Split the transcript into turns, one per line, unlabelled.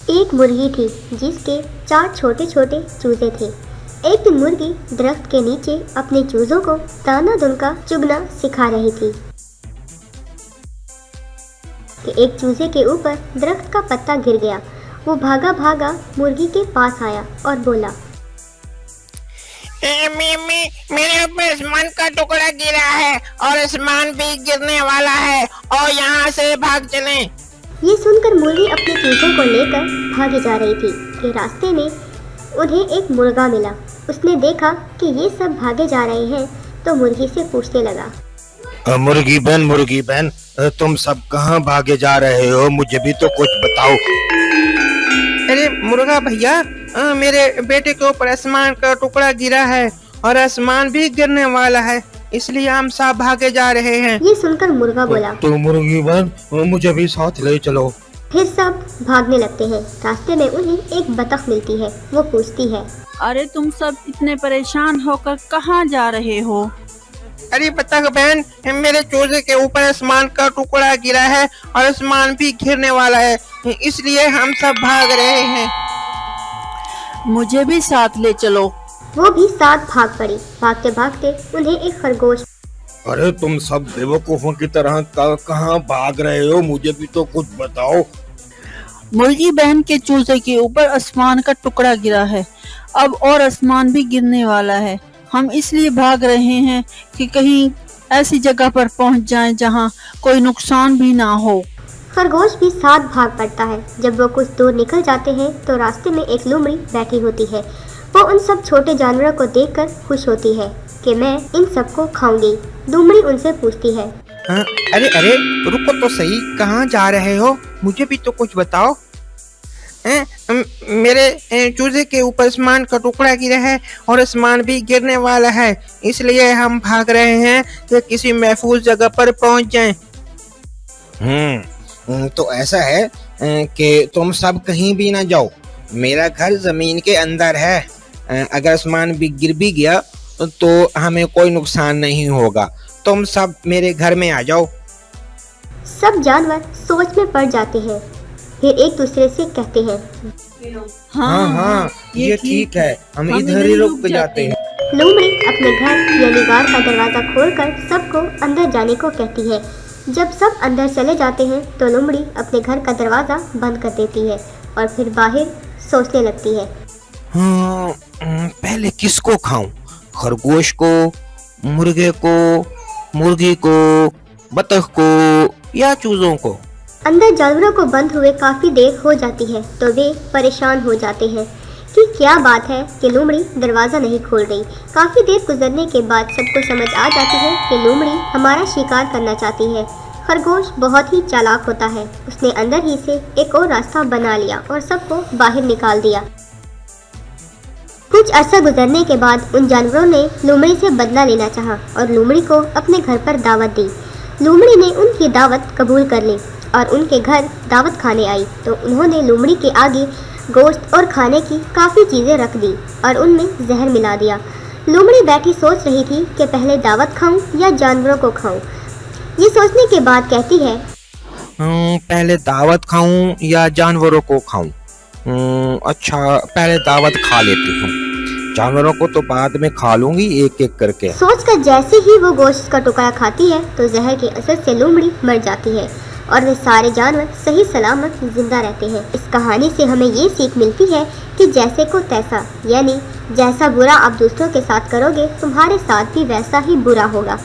एक मुर्गी थी जिसके 4 छोटे छोटे चूजे थे। एक दिन मुर्गी दरख्त के नीचे अपने चूजों को दाना दुनका चुगना सिखा रही थी कि एक चूजे के ऊपर दरख्त का पत्ता गिर गया। वो भागा भागा मुर्गी के पास आया और बोला,
मेरे ऊपर आसमान का टुकड़ा गिरा है और आसमान भी गिरने वाला है और यहाँ से भाग चलें।
ये सुनकर मुर्गी अपने चूजों को लेकर भागी जा रही थी कि रास्ते में उन्हें एक मुर्गा मिला। उसने देखा कि ये सब भागे जा रहे हैं तो मुर्गी से पूछने लगा,
मुर्गी बहन, तुम सब कहाँ भागे जा रहे हो? मुझे भी तो कुछ बताओ।
अरे मुर्गा भैया, मेरे बेटे के ऊपर आसमान का टुकड़ा गिरा है और आसमान भी गिरने वाला है, इसलिए हम सब भागे जा रहे हैं।
ये सुनकर मुर्गा बोला,
तो मुर्गी बहन मुझे भी साथ ले चलो।
फिर सब भागने लगते हैं। रास्ते में उन्हें एक बतख मिलती है। वो पूछती है,
अरे तुम सब इतने परेशान होकर कहाँ जा रहे हो?
अरे बतख बहन, मेरे चूजे के ऊपर आसमान का टुकड़ा गिरा है और आसमान भी गिरने वाला है, इसलिए हम सब भाग रहे हैं।
मुझे भी साथ ले चलो।
वो भी साथ भाग पड़ी। भागते भागते उन्हें एक खरगोश।
अरे तुम सब बेवकूफों की तरह कहाँ भाग रहे हो? मुझे भी तो कुछ बताओ।
मुर्गी बहन के चूजे के ऊपर आसमान का टुकड़ा गिरा है अब और आसमान भी गिरने वाला है। हम इसलिए भाग रहे हैं कि कहीं ऐसी जगह पर पहुंच जाएं जहां कोई नुकसान भी ना हो।
खरगोश भी साथ भाग पड़ता है। जब वो कुछ दूर निकल जाते हैं तो रास्ते में एक लोमड़ी बैठी होती है। वो उन सब छोटे जानवरों को देखकर खुश होती है कि मैं इन सबको खाऊंगी। लोमड़ी उनसे पूछती है,
अरे रुको तो सही, कहाँ जा रहे हो? मुझे भी तो कुछ बताओ। मेरे चूजे के ऊपर आसमान का टुकड़ा गिरा है और आसमान भी गिरने वाला है, इसलिए हम भाग रहे हैं कि किसी महफूज जगह पर पहुंच जाएं।
तो ऐसा है कि तुम सब कहीं भी ना जाओ। मेरा घर जमीन के अंदर है। अगर आसमान भी गिर भी गया तो हमें कोई नुकसान नहीं होगा। तुम सब मेरे घर में आ जाओ।
सब जानवर सोच में पड़ जाते हैं। फिर एक दूसरे से कहते हैं,
हाँ, ये ठीक है, हम इधर ही रुक जाते हैं।
लोमड़ी अपने घर यानी गार का दरवाजा खोलकर सबको अंदर जाने को कहती है। जब सब अंदर चले जाते हैं तो लोमड़ी अपने घर का दरवाजा बंद कर देती है और फिर बाहर सोचने लगती है,
पहले किसको खाऊं? खरगोश को, मुर्गे को, मुर्गी को, बतख को या चूजों को?
अंदर जानवरों को बंद हुए काफी देर हो जाती है तो वे परेशान हो जाते हैं कि क्या बात है कि लोमड़ी दरवाजा नहीं खोल रही। काफी देर गुजरने के बाद सबको समझ आ जाती है कि लोमड़ी हमारा शिकार करना चाहती है। खरगोश बहुत ही चालाक होता है। उसने अंदर ही से एक और रास्ता बना लिया और सबको बाहर निकाल दिया। कुछ अरसा गुजरने के बाद उन जानवरों ने लोमड़ी से बदला लेना चाहा और लोमड़ी को अपने घर पर दावत दी। लोमड़ी ने उनकी दावत कबूल कर ली और उनके घर दावत खाने आई तो उन्होंने लोमड़ी के आगे गोश्त और खाने की काफ़ी चीज़ें रख दी और उनमें जहर मिला दिया। लोमड़ी बैठी सोच रही थी कि पहले दावत खाऊं या जानवरों को खाऊं। ये सोचने के बाद कहती है,
पहले दावत खाऊं या जानवरों को खाऊं? अच्छा, पहले दावत खा लेती हूँ, जानवरों को तो बाद में खा लूंगी एक एक करके।
सोचकर जैसे ही वो गोश्त का टुकड़ा खाती है तो जहर के असर से लोमड़ी मर जाती है और वे सारे जानवर सही सलामत जिंदा रहते हैं। इस कहानी से हमें ये सीख मिलती है कि जैसे को तैसा, यानी जैसा बुरा आप दूसरों के साथ करोगे तुम्हारे साथ भी वैसा ही बुरा होगा।